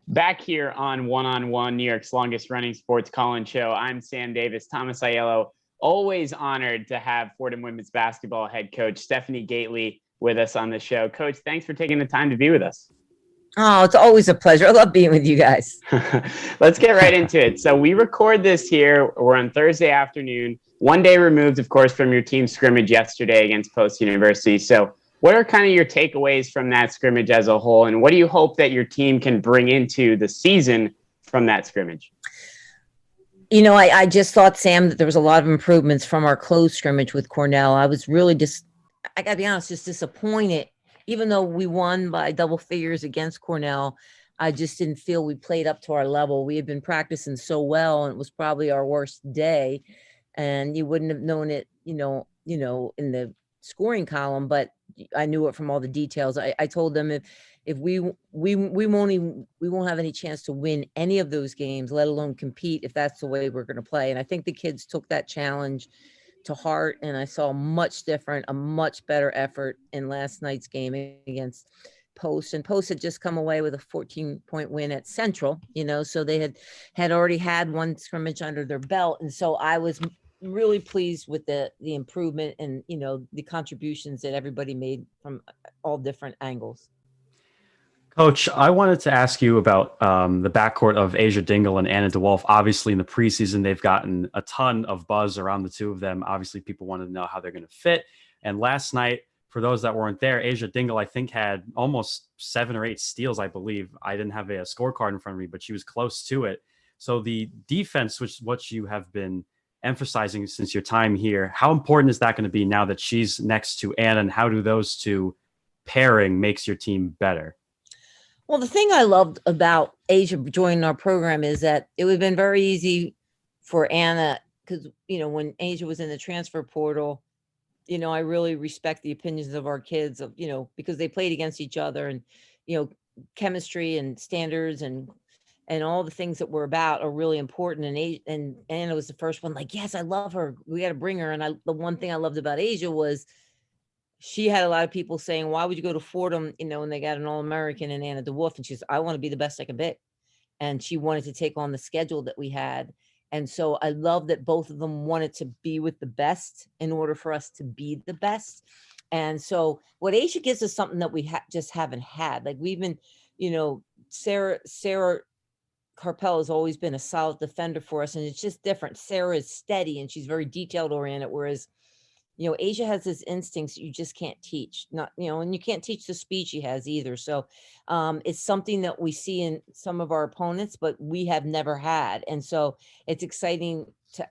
Back here on One, New York's longest running sports call-in show. I'm Sam Davis. Thomas Aiello, always honored to have Fordham women's basketball head coach Stephanie Gaitley with us on the show. Coach, thanks for taking the time to be with us. Oh, it's always a pleasure. I love being with you guys. Let's get right into it. So we record this here. We're on Thursday afternoon, one day removed, of course, from your team scrimmage yesterday against Post University. So what are kind of your takeaways from that scrimmage as a whole? And what do you hope that your team can bring into the season from that scrimmage? I just thought, Sam, that there was a lot of improvements from our closed scrimmage with Cornell. I was really I got to be honest, just disappointed. Even though we won by double figures against Cornell, I just didn't feel we played up to our level. We had been practicing so well, and it was probably our worst day. And you wouldn't have known it, in the scoring column, but I knew it from all the details. I told them if we won't have any chance to win any of those games, let alone compete, if that's the way we're going to play. And I think the kids took that challenge to heart, and I saw a much better effort in last night's game against Post. And Post had just come away with a 14-point win at Central, so they had already had one scrimmage under their belt. And so I was really pleased with the improvement and, the contributions that everybody made from all different angles. Coach, I wanted to ask you about the backcourt of Asiah Dingle and Anna DeWolfe. Obviously, in the preseason, they've gotten a ton of buzz around the two of them. Obviously, people wanted to know how they're going to fit. And last night, for those that weren't there, Asiah Dingle, I think, had almost 7 or 8 steals, I believe. I didn't have a scorecard in front of me, but she was close to it. So the defense, which is what you have been emphasizing since your time here, how important is that going to be now that she's next to Anna, and how do those two pairing makes your team better? Well, the thing I loved about Asiah joining our program is that it would have been very easy for Anna, because, when Asiah was in the transfer portal, I really respect the opinions of our kids of, because they played against each other, and, chemistry and standards and all the things that we're about are really important. And Anna was the first one, like, yes, I love her. We got to bring her. And the one thing I loved about Asiah was she had a lot of people saying, why would you go to Fordham, when they got an All-American and Anna DeWolfe? And she's, I want to be the best I can be. And she wanted to take on the schedule that we had. And so I love that both of them wanted to be with the best in order for us to be the best. And so what Asiah gives us something that we just haven't had. Like we've been, Sarah Carpel has always been a solid defender for us. And it's just different. Sarah is steady and she's very detailed oriented. Whereas, Asiah has this instincts you just can't teach, and you can't teach the speed she has either. So it's something that we see in some of our opponents, but we have never had. And so it's exciting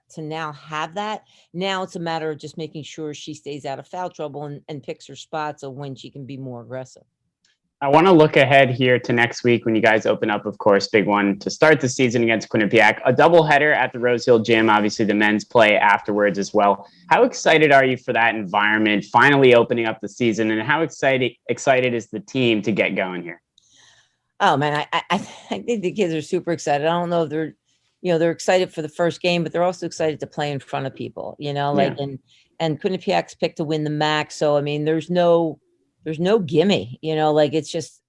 to now have that. Now it's a matter of just making sure she stays out of foul trouble and picks her spots of when she can be more aggressive. I want to look ahead here to next week when you guys open up, of course, big one to start the season against Quinnipiac. A doubleheader at the Rose Hill Gym. Obviously, the men's play afterwards as well. How excited are you for that environment, finally opening up the season, and how excited is the team to get going here? Oh, man, I think the kids are super excited. I don't know if they're excited for the first game, but they're also excited to play in front of people, and Quinnipiac's picked to win the MAC. So, I mean, there's no gimme, it's just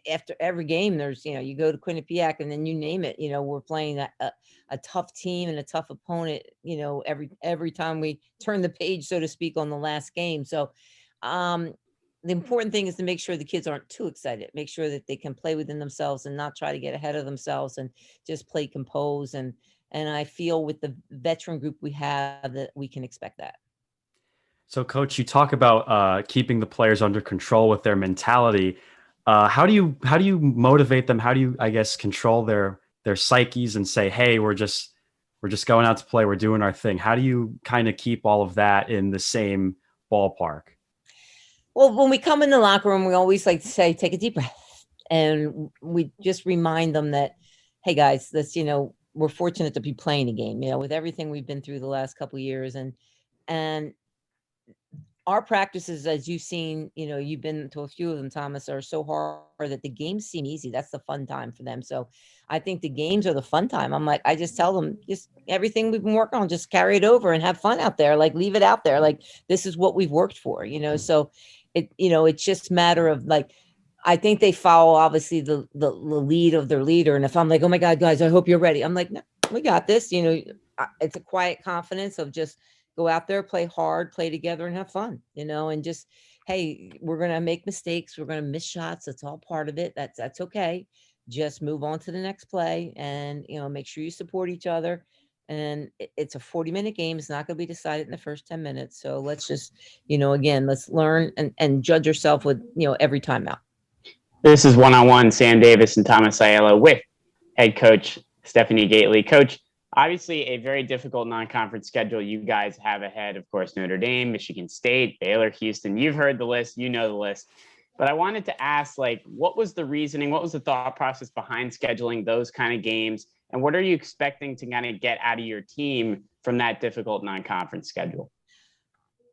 after every game, there's, you go to Quinnipiac and then you name it, we're playing a tough team and a tough opponent, every time we turn the page, so to speak, on the last game. So the important thing is to make sure the kids aren't too excited, make sure that they can play within themselves and not try to get ahead of themselves and just play composed. And I feel with the veteran group we have that we can expect that. So, Coach, you talk about keeping the players under control with their mentality. How do you motivate them? How do you, I guess, control their psyches and say, hey, we're just going out to play. We're doing our thing. How do you kind of keep all of that in the same ballpark? Well, when we come in the locker room, we always like to say, take a deep breath. And we just remind them that, hey, guys, we're fortunate to be playing a game, with everything we've been through the last couple of years. And our practices, as you've seen, you've been to a few of them, Thomas, are so hard that the games seem easy. That's the fun time for them. So I think the games are the fun time. I'm like, I just tell them, just everything we've been working on, just carry it over and have fun out there. Like, leave it out there. Like, this is what we've worked for, So it's just a matter of like, I think they follow obviously the lead of their leader. And if I'm like, oh my God, guys, I hope you're ready. I'm like, no, we got this. It's a quiet confidence of just go out there, play hard, play together and have fun, and just, hey, we're going to make mistakes. We're going to miss shots. That's all part of it. That's okay. Just move on to the next play and, make sure you support each other. And it's a 40-minute game. It's not going to be decided in the first 10 minutes. So let's just, again, let's learn and judge yourself with, every timeout. This is one-on-one Sam Davis and Thomas Aiello with head coach Stephanie Gaitley. Coach, obviously a very difficult non-conference schedule you guys have ahead. Of course, Notre Dame, Michigan State, Baylor, Houston. You've heard the list. You know the list. But I wanted to ask, what was the reasoning? What was the thought process behind scheduling those kind of games? And what are you expecting to kind of get out of your team from that difficult non-conference schedule?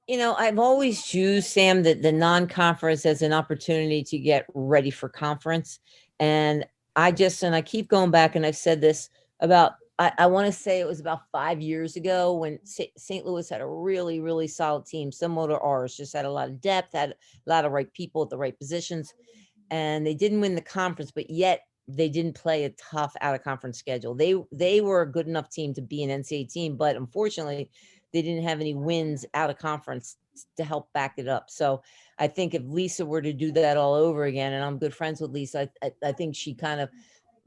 I've always used, Sam, the non-conference as an opportunity to get ready for conference. And I keep going back, and I've said this about, I want to say it was about 5 years ago when St. Louis had a really, really solid team, similar to ours, just had a lot of depth, had a lot of right people at the right positions. And they didn't win the conference, but yet they didn't play a tough out-of-conference schedule. They were a good enough team to be an NCAA team, but unfortunately, they didn't have any wins out of conference to help back it up. So I think if Lisa were to do that all over again, and I'm good friends with Lisa, I think she kind of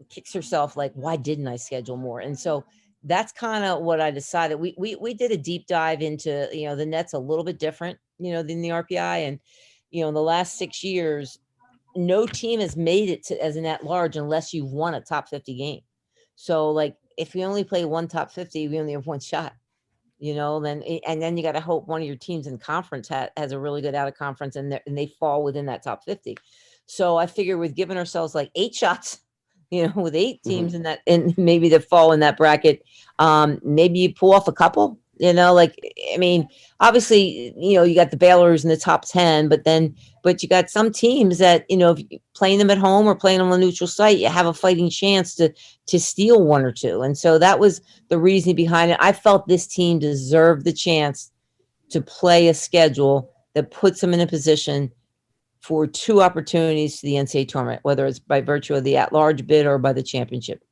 kicks herself like, why didn't I schedule more? And so that's kind of what I decided. We did a deep dive into, the net's a little bit different, than the RPI. And, in the last 6 years, no team has made it as an at-large unless you've won a top 50 game. So if we only play one top 50, we only have one shot. Then you got to hope one of your teams in conference has a really good out of conference and they fall within that top 50. So I figure with giving ourselves 8 shots, with 8 teams in that, and maybe that fall in that bracket, maybe you pull off a couple, obviously, you got the Baylors in the top 10, but you got some teams that, if you playing them at home or playing them on a neutral site, you have a fighting chance to steal 1 or 2. And so that was the reason behind it. I felt this team deserved the chance to play a schedule that puts them in a position for 2 opportunities to the NCAA tournament, whether it's by virtue of the at-large bid or by the championship.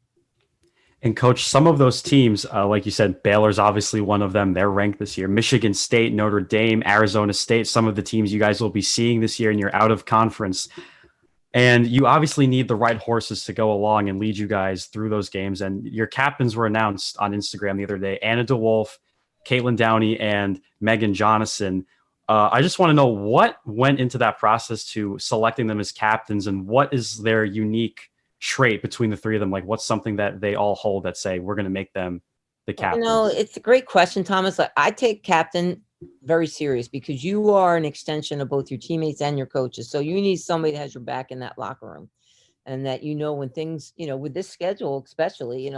And Coach, some of those teams, like you said, Baylor's obviously one of them. They're ranked this year. Michigan State, Notre Dame, Arizona State, some of the teams you guys will be seeing this year, and you're out of conference. And you obviously need the right horses to go along and lead you guys through those games. And your captains were announced on Instagram the other day: Anna DeWolfe, Caitlin Downey, and Megan Jonasson. I just want to know what went into that process to selecting them as captains, and what is their unique trait between the 3 of them? What's something that they all hold that say we're going to make them the captain? It's a great question, Thomas. I take captain very serious because you are an extension of both your teammates and your coaches. So you need somebody that has your back in that locker room, and that, when things, with this schedule, especially,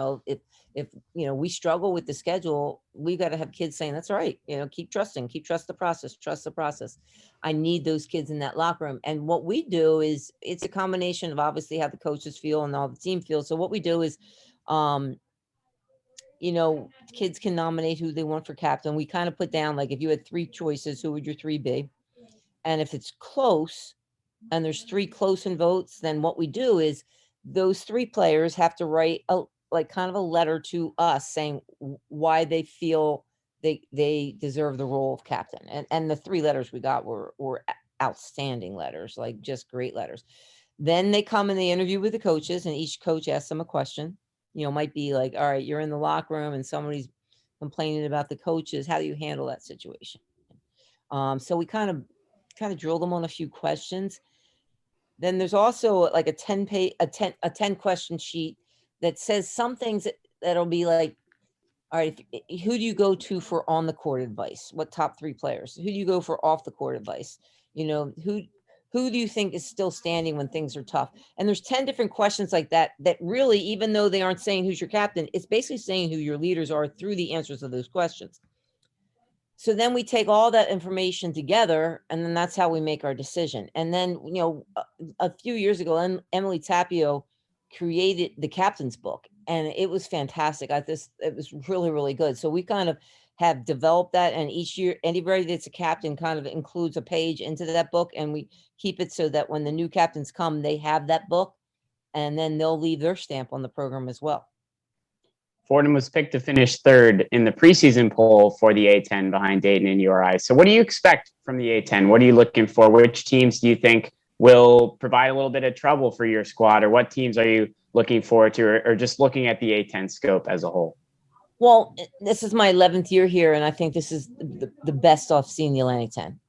if we struggle with the schedule, we got to have kids saying, that's right. Keep trust the process. I need those kids in that locker room. And what we do is, it's a combination of obviously how the coaches feel and all the team feels. So what we do is, kids can nominate who they want for captain. We kind of put down, if you had 3 choices, who would your 3 be? And if it's close and there's 3 close in votes, then what we do is those 3 players have to write kind of a letter to us saying why they feel they deserve the role of captain. And the 3 letters we got were outstanding letters, just great letters. Then they come and they interview with the coaches, and each coach asks them a question. Might be all right, you're in the locker room and somebody's complaining about the coaches. How do you handle that situation? So we kind of drill them on a few questions. Then there's also a 10 question sheet that says some things that'll be all right, who do you go to for on the court advice? What top 3 players? Who do you go for off the court advice? Who do you think is still standing when things are tough? And there's 10 different questions like that really, even though they aren't saying who's your captain, it's basically saying who your leaders are through the answers of those questions. So then we take all that information together, and then that's how we make our decision. And then, a few years ago, Emily Tapio created the captain's book, and it was fantastic. It was really, really good. So we kind of have developed that. And each year, anybody that's a captain kind of includes a page into that book. And we keep it so that when the new captains come, they have that book, and then they'll leave their stamp on the program as well. Fordham was picked to finish third in the preseason poll for the A10 behind Dayton and URI. So what do you expect from the A10? What are you looking for? Which teams do you think will provide a little bit of trouble for your squad, or what teams are you looking forward to, or just looking at the A10 scope as a whole? Well, this is my 11th year here, and I think this is the best I've seen the Atlantic 10,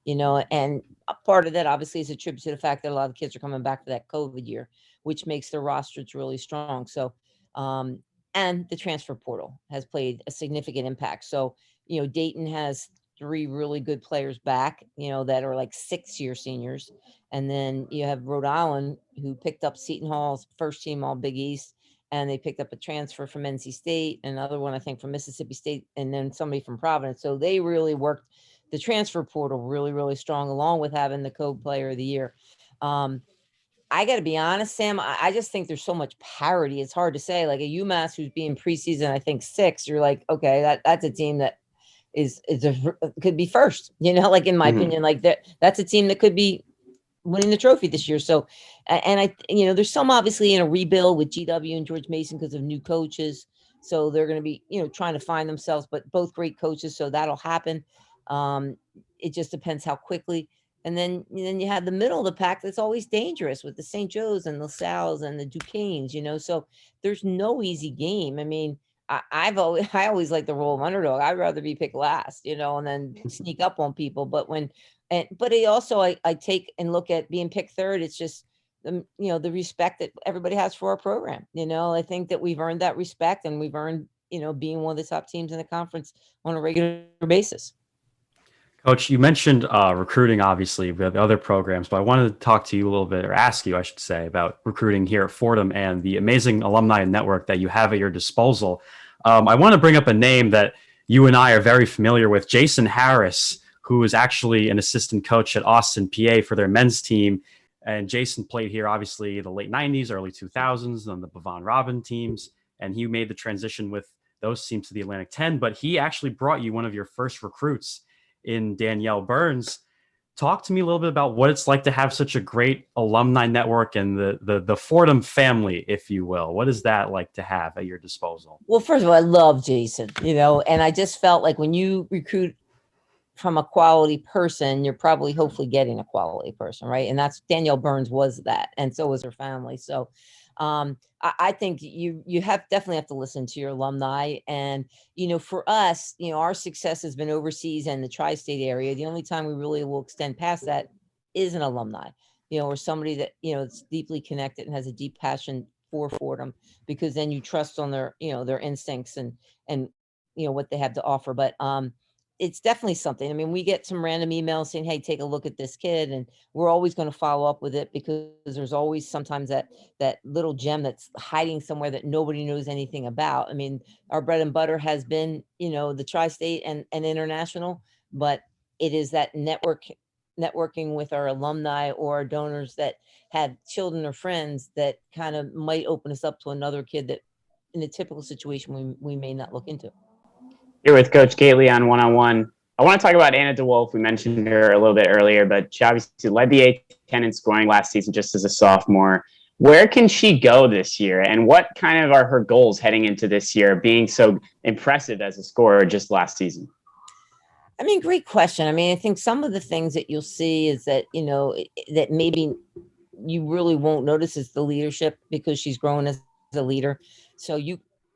and a part of that obviously is a tribute to the fact that a lot of kids are coming back for that COVID year, which makes their rosters really strong. So, and the transfer portal has played a significant impact. So, Dayton has 3 really good players back, that are like 6-year seniors. And then you have Rhode Island, who picked up Seton Hall's first team all Big East, and they picked up a transfer from NC State, another one, I think, from Mississippi State, and then somebody from Providence. So they really worked the transfer portal really, really strong, along with having the co-player of the year. I got to be honest, Sam, I just think there's so much parity. It's hard to say. Like a UMass who's being preseason, I think 6, you're like, okay, that's a team that could be first, like in my opinion, like that's a team that could be winning the trophy this year. So, and there's some obviously in a rebuild with GW and George Mason because of new coaches. So they're going to be, trying to find themselves, but both great coaches. So that'll happen. It just depends how quickly. And then you have the middle of the pack that's always dangerous with the St. Joe's and the Sal's and the Duquesnes, so there's no easy game. I mean, I always like the role of underdog. I'd rather be picked last, and then sneak up on people. But it also, I take and look at being picked third. It's just, the respect that everybody has for our program. I think that we've earned that respect, and we've earned, being one of the top teams in the conference on a regular basis. Coach, you mentioned recruiting, obviously, with other programs, but I wanted to talk to you a little bit, or ask you, I should say, about recruiting here at Fordham and the amazing alumni network that you have at your disposal. I want to bring up a name that you and I are very familiar with, Jason Harris, who is actually an assistant coach at Austin, PA for their men's team. And Jason played here, obviously, in the late 90s, early 2000s on the Bavon Robin teams. And he made the transition with those teams to the Atlantic 10. But he actually brought you one of your first recruits in Danielle Burns. Talk to me a little bit about what it's like to have such a great alumni network and the Fordham family, if you will. What is that like to have at your disposal? Well, first of all, I love Jason, and I just felt like when you recruit from a quality person, you're probably hopefully getting a quality person, right? And that's Danielle Burns was that, and so was her family. So I think you definitely have to listen to your alumni. And, for us, our success has been overseas and the tri-state area. The only time we really will extend past that is an alumni, or somebody that, is deeply connected and has a deep passion for Fordham, because then you trust on their, their instincts and, what they have to offer. But, it's definitely something. I mean, we get some random emails saying, hey, take a look at this kid. And we're always going to follow up with it, because there's always sometimes that little gem that's hiding somewhere that nobody knows anything about. I mean, our bread and butter has been, the tri-state and international, but it is that networking with our alumni or our donors that have children or friends that kind of might open us up to another kid that in a typical situation we may not look into. Here with Coach Gaitley on one-on-one. I want to talk about Anna DeWolfe. We mentioned her a little bit earlier, but she obviously led the A10 in scoring last season just as a sophomore. Where can she go this year, and what kind of are her goals heading into this year, being so impressive as a scorer just last season? I mean, great question. I mean, I think some of the things that you'll see is that, that maybe you really won't notice is the leadership, because she's grown as a leader. So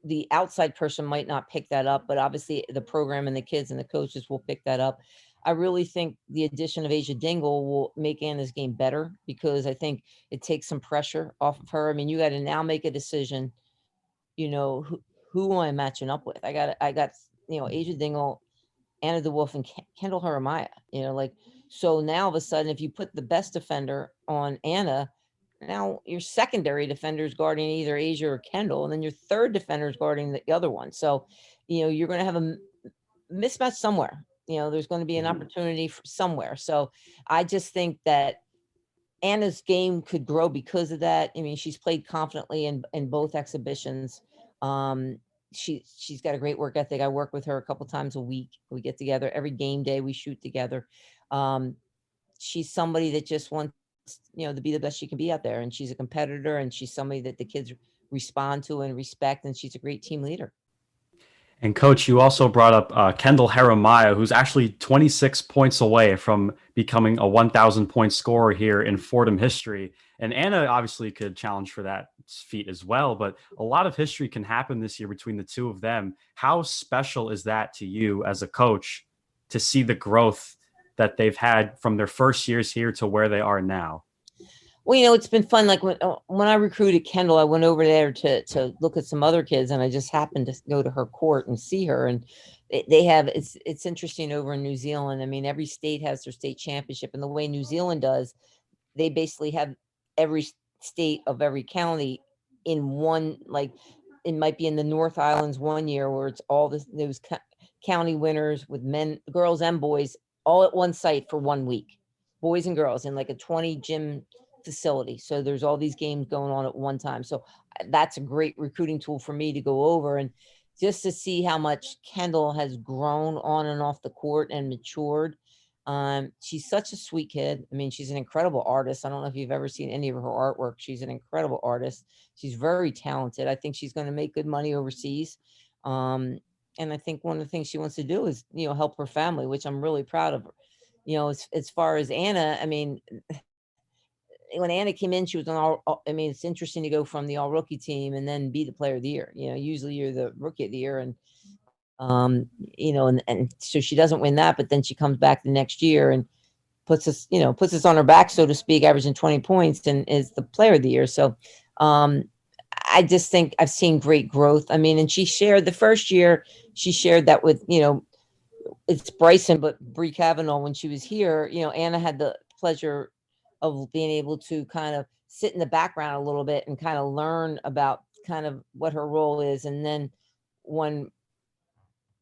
the outside person might not pick that up, but obviously the program and the kids and the coaches will pick that up. I really think the addition of Asiah Dingle will make Anna's game better, because I think it takes some pressure off of her. I mean, you got to now make a decision, who am I matching up with? I got, Asiah Dingle, Anna DeWolfe, and Kendell Heremaia, so now all of a sudden, if you put the best defender on Anna, now your secondary defender is guarding either Asiah or Kendell, and then your third defender is guarding the other one. So, you're going to have a mismatch somewhere. There's going to be an opportunity for somewhere. So I just think that Anna's game could grow because of that. I mean, she's played confidently in both exhibitions. she's got a great work ethic. I work with her a couple times a week. We get together every game day. We shoot together. She's somebody that just wants, to be the best she can be out there. And she's a competitor, and she's somebody that the kids respond to and respect. And she's a great team leader. And Coach, you also brought up Kendell Heremaia, who's actually 26 points away from becoming a 1,000 point scorer here in Fordham history. And Anna obviously could challenge for that feat as well, but a lot of history can happen this year between the two of them. How special is that to you as a coach to see the growth that they've had from their first years here to where they are now? Well, it's been fun. Like when I recruited Kendell, I went over there to look at some other kids, and I just happened to go to her court and see her. And they have, it's interesting over in New Zealand. I mean, every state has their state championship, and the way New Zealand does, they basically have every state of every county in one, like it might be in the North Islands one year where it's all those county winners with men, girls and boys all at one site for 1 week, boys and girls in like a 20 gym facility. So there's all these games going on at one time. So that's a great recruiting tool for me to go over and just to see how much Kendell has grown on and off the court and matured. She's such a sweet kid. I mean, she's an incredible artist. I don't know if you've ever seen any of her artwork. She's an incredible artist. She's very talented. I think she's going to make good money overseas. And I think one of the things she wants to do is, help her family, which I'm really proud of her. As far as Anna, I mean, when Anna came in, she was on it's interesting to go from the all rookie team and then be the player of the year. Usually you're the rookie of the year, and and so she doesn't win that, but then she comes back the next year and puts us on her back, so to speak, averaging 20 points and is the player of the year. So I just think I've seen great growth. I mean, and she shared the first year, she shared that with, it's Bryson, but Bree Kavanaugh, when she was here, Anna had the pleasure of being able to kind of sit in the background a little bit and kind of learn about kind of what her role is. And then when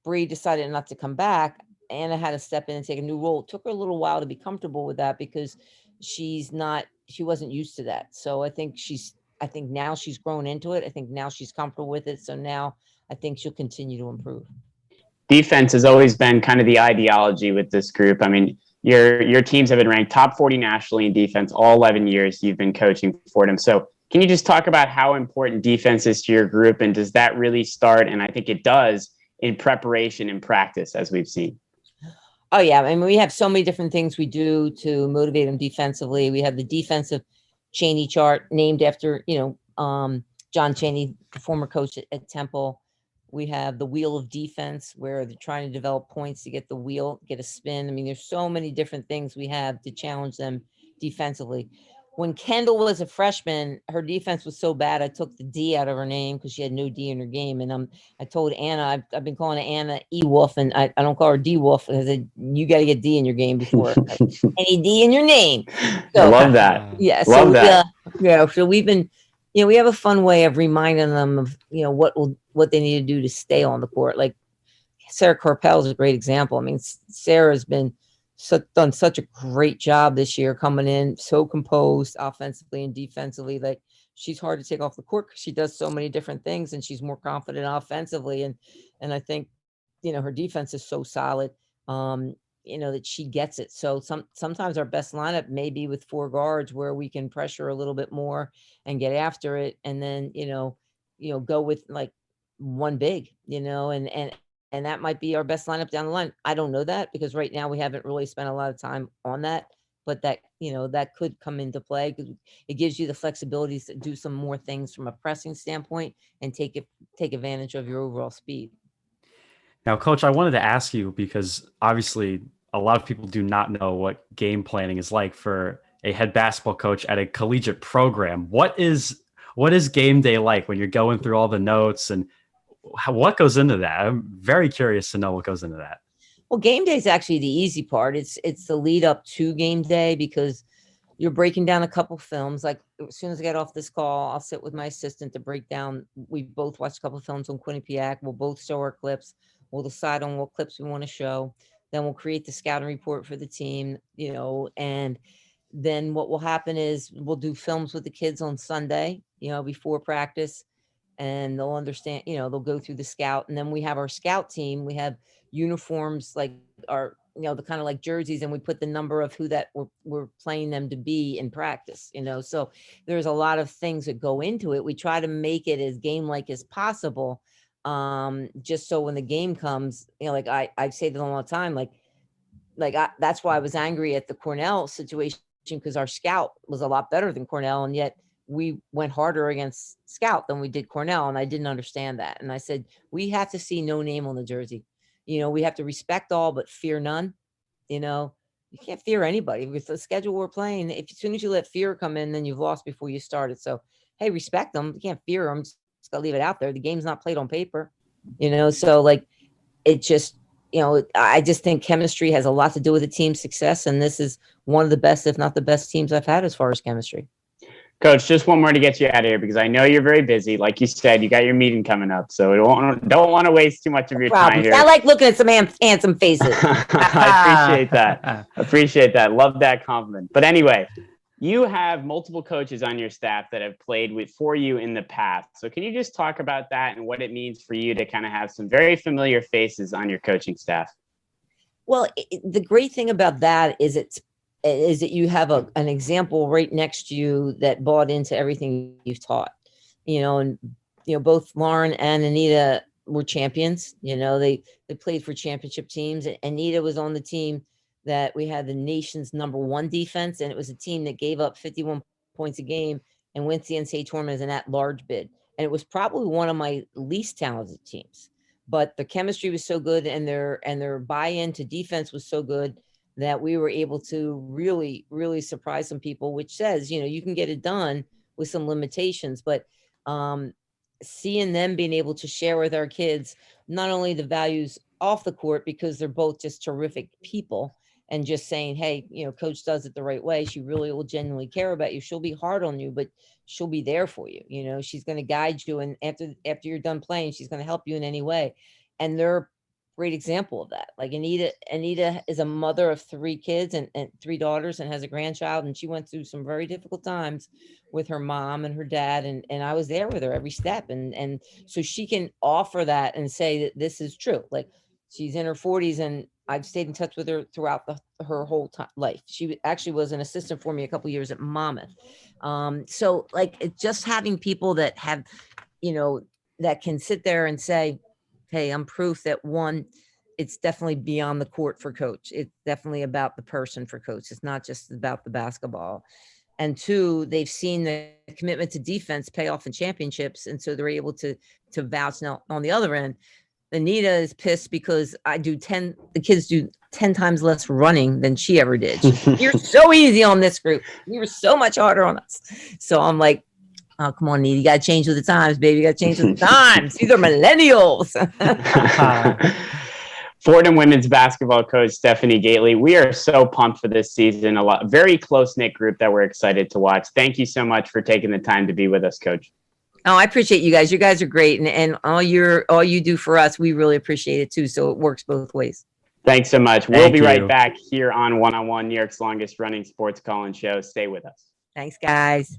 Bree decided not to come back, Anna had to step in and take a new role. It took her a little while to be comfortable with that because she wasn't used to that. So I think now she's grown into it. I think now she's comfortable with it. So now I think she'll continue to improve. Defense has always been kind of the ideology with this group. I mean, your teams have been ranked top 40 nationally in defense all 11 years you've been coaching for them. So can you just talk about how important defense is to your group, and does that really start, and I think it does, in preparation and practice, as we've seen? Oh yeah, I mean, we have so many different things we do to motivate them defensively. We have the defensive Chaney chart named after John Chaney, the former coach at Temple. We have the wheel of defense, where they're trying to develop points to get the wheel, get a spin. I mean, there's so many different things we have to challenge them defensively. When Kendell was a freshman, her defense was so bad, I took the D out of her name because she had no D in her game. And I told Anna, I've been calling Anna E-Wolf, and I don't call her D-Wolf. I said, you got to get D in your game before any D in your name. So, I love that. Yeah. Love that. So we've been, we have a fun way of reminding them of, what they need to do to stay on the court. Like Sarah Carpel is a great example. I mean, Sarah's been done such a great job this year, coming in so composed offensively and defensively. Like, she's hard to take off the court because she does so many different things, and she's more confident offensively. And I think, her defense is so solid, that she gets it. So sometimes our best lineup may be with 4 guards where we can pressure a little bit more and get after it. And then, go with like 1 big, and that might be our best lineup down the line. I don't know that because right now we haven't really spent a lot of time on that, but that, that could come into play because it gives you the flexibility to do some more things from a pressing standpoint and take advantage of your overall speed. Now, Coach, I wanted to ask you, because obviously a lot of people do not know what game planning is like for a head basketball coach at a collegiate program. What is game day like when you're going through all the notes, and what goes into that? I'm very curious to know what goes into that. Well, game day is actually the easy part. It's the lead up to game day because you're breaking down a couple films. Like as soon as I get off this call, I'll sit with my assistant to break down. We both watched a couple of films on Quinnipiac. We'll both show our clips. We'll decide on what clips we want to show. Then we'll create the scouting report for the team, and then what will happen is we'll do films with the kids on Sunday, before practice. and they'll understand, they'll go through the scout. And then we have our scout team. We have uniforms, like our, the kind of like jerseys, and we put the number of who that we're playing them to be in practice, so there's a lot of things that go into it. We try to make it as game-like as possible. Just so when the game comes, like I say that all the time, that's why I was angry at the Cornell situation, because our scout was a lot better than Cornell, and yet we went harder against scout than we did Cornell. And I didn't understand that. And I said, we have to see no name on the jersey. We have to respect all, but fear none. You can't fear anybody with the schedule we're playing. As soon as you let fear come in, then you've lost before you started. So, hey, respect them. You can't fear them. Just gotta leave it out there. The game's not played on paper, so like it just, I just think chemistry has a lot to do with the team's success. And this is one of the best, if not the best teams I've had as far as chemistry. Coach, just one more to get you out of here, because I know you're very busy. Like you said, you got your meeting coming up, so don't want to waste too much of your time here. I like looking at some handsome faces. I appreciate that. Love that compliment. But anyway, you have multiple coaches on your staff that have played for you in the past. So can you just talk about that and what it means for you to kind of have some very familiar faces on your coaching staff? Well, the great thing about that is that you have an example right next to you that bought into everything you've taught, and, both Lauren and Anita were champions. They played for championship teams. Anita was on the team that we had the nation's #1 defense. And it was a team that gave up 51 points a game and went to the NCAA tournament as an at-large bid. And it was probably one of my least talented teams, but the chemistry was so good, and their buy-in to defense was so good, that we were able to really, really surprise some people, which says, you can get it done with some limitations. But seeing them being able to share with our kids, not only the values off the court, because they're both just terrific people, and just saying, hey, coach does it the right way. She really will genuinely care about you. She'll be hard on you, but she'll be there for you. She's going to guide you. And after you're done playing, she's going to help you in any way. And they're great example of that. Like Anita is a mother of 3 kids and 3 daughters, and has a grandchild, and she went through some very difficult times with her mom and her dad, and I was there with her every step, and so she can offer that and say that this is true. Like, she's in her 40s, and I've stayed in touch with her throughout her whole life. She actually was an assistant for me a couple of years at Monmouth. So like, it's just having people that have, that can sit there and say, hey, I'm proof that, one, it's definitely beyond the court for coach. It's definitely about the person for coach. It's not just about the basketball. And 2, they've seen the commitment to defense pay off in championships. And so they're able to vouch. Now, on the other end, Anita is pissed because the kids do 10 times less running than she ever did. You're so easy on this group. You were so much harder on us. So I'm like, oh, come on, Anita, you got to change with the times, baby. You got to change with the times. These are millennials. Fordham women's basketball coach Stephanie Gaitley, we are so pumped for this season. Very close-knit group that we're excited to watch. Thank you so much for taking the time to be with us, Coach. Oh, I appreciate you guys. You guys are great. And all you do for us, we really appreciate it too. So it works both ways. Thanks so much. We'll be right back here on One-on-One, New York's longest running sports call-in show. Stay with us. Thanks, guys.